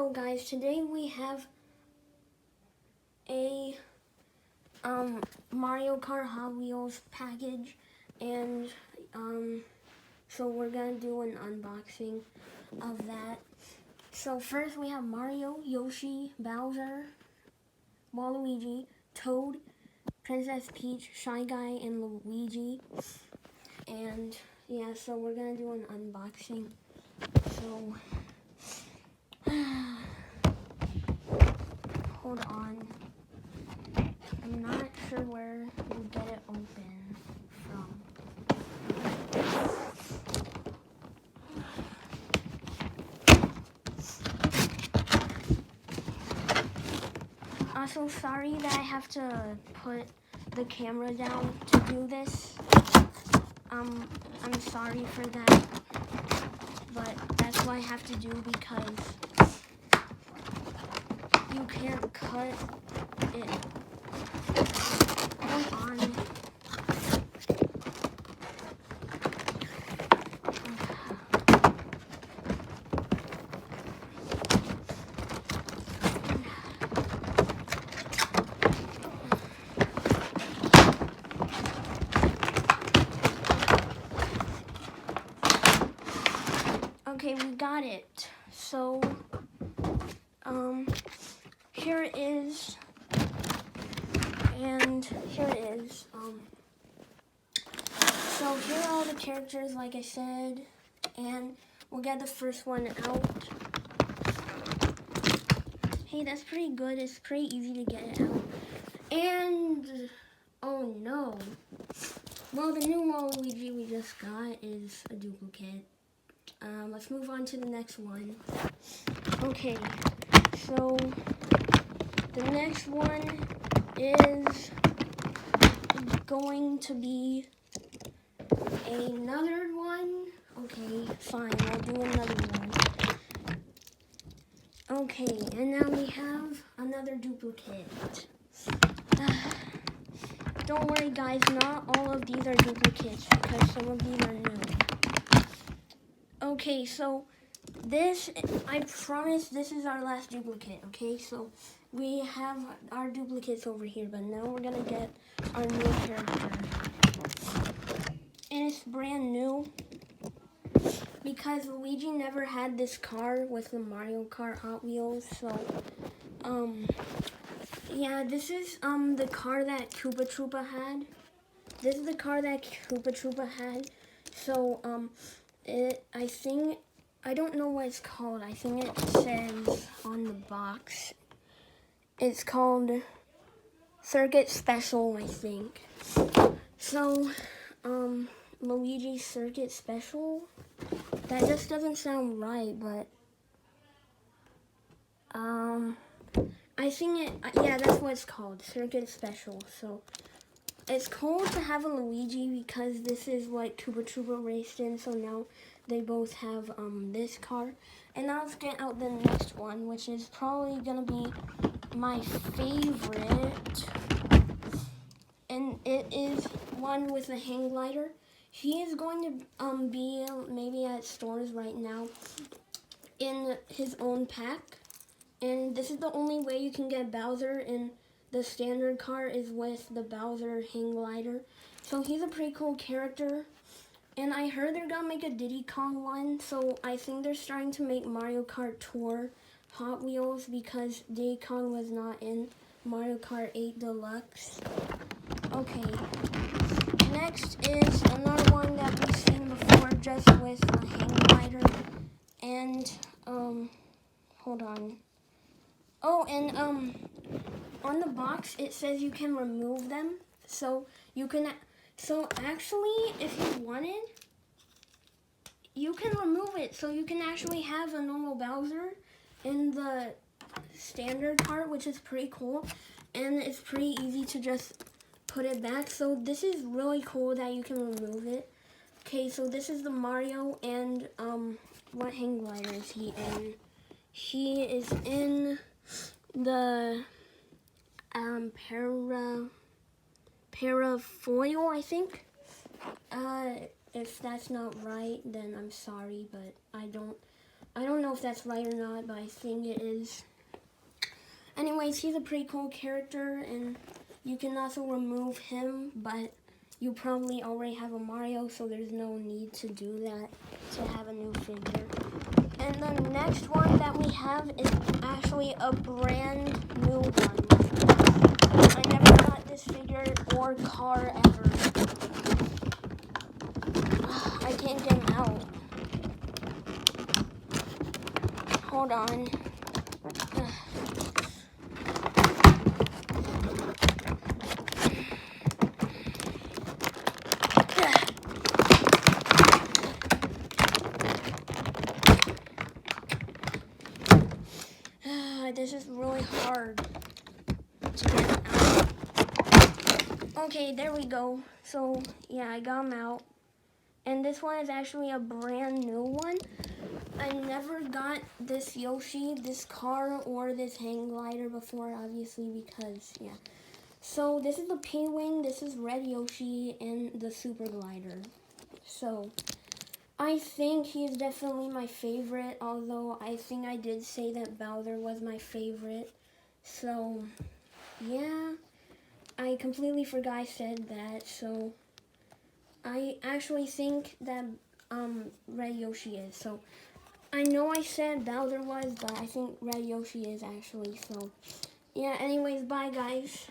So guys, today we have a Mario Kart Hot Wheels package, and so we're gonna do an unboxing of that. So first we have Mario, Yoshi, Bowser, Waluigi, Toad, Princess Peach, Shy Guy, and Luigi. And yeah, so we're gonna do an unboxing. So hold on. I'm not sure where you get it open from. Also, sorry that I have to put the camera down to do this. I'm sorry for that, but that's what I have to do because you can't cut it. Hold on. Okay, we got it. So, here it is, and here it is. So here are all the characters, like I said, and we'll get the first one out. Hey, that's pretty good. It's pretty easy to get it out. And, oh no. Well, the new Waluigi we just got is a duplicate. Let's move on to the next one. Okay, so the next one is going to be another one. Okay, fine, I'll do another one. Okay, and now we have another duplicate. Don't worry guys, not all of these are duplicates because some of these are new. Okay, so this, I promise this is our last duplicate, okay? So we have our duplicates over here, but now we're gonna get our new character. And it's brand new because Luigi never had this car with the Mario Kart Hot Wheels. So, yeah, this is the car that Koopa Troopa had. This is the car that Koopa Troopa had. So, I don't know what it's called. I think it says on the box. It's called Circuit Special, I think. So, Luigi Circuit Special. That just doesn't sound right, but I think yeah, that's what it's called, Circuit Special. So it's cool to have a Luigi because this is what Koopa Troopa raced in. So now they both have this car. And now let's get out the next one, which is probably gonna be my favorite. And it is one with a hang glider. He is going to be maybe at stores right now in his own pack. And this is the only way you can get Bowser in the standard car is with the Bowser hang glider. So he's a pretty cool character. And I heard they're gonna make a Diddy Kong one. So I think they're starting to make Mario Kart Tour Hot Wheels because Diddy Kong was not in Mario Kart 8 Deluxe. Okay. Next is another one that we've seen before, just with a hang glider. And, hold on. Oh, and, on the box, it says you can remove them. So, actually, if you wanted, you can remove it. So, you can actually have a normal Bowser in the standard part, which is pretty cool. And it's pretty easy to just put it back. So this is really cool that you can remove it. Okay, so this is the Mario, and what hang glider is he in? He is in the parafoil, I think. If that's not right, then I'm sorry, but I don't I don't know if that's right or not, but I think it is. Anyways, he's a pretty cool character, and you can also remove him, but you probably already have a Mario, so there's no need to do that to have a new figure. And the next one that we have is actually a brand new one. I never got this figure or car ever. I can't get him out. Hold on. This is really hard to get him out. Okay, there we go. So, yeah, I got him out. And this one is actually a brand new one. I never got this Yoshi, this car, or this hang glider before, obviously, because, yeah. So, this is the P-Wing, this is Red Yoshi, and the Super Glider. So, I think he is definitely my favorite, although I think I did say that Bowser was my favorite. So, yeah, I completely forgot I said that, so I actually think that Red Yoshi is. So, I know I said Bowser was, but I think Red Yoshi is actually, so, yeah, anyways, bye guys.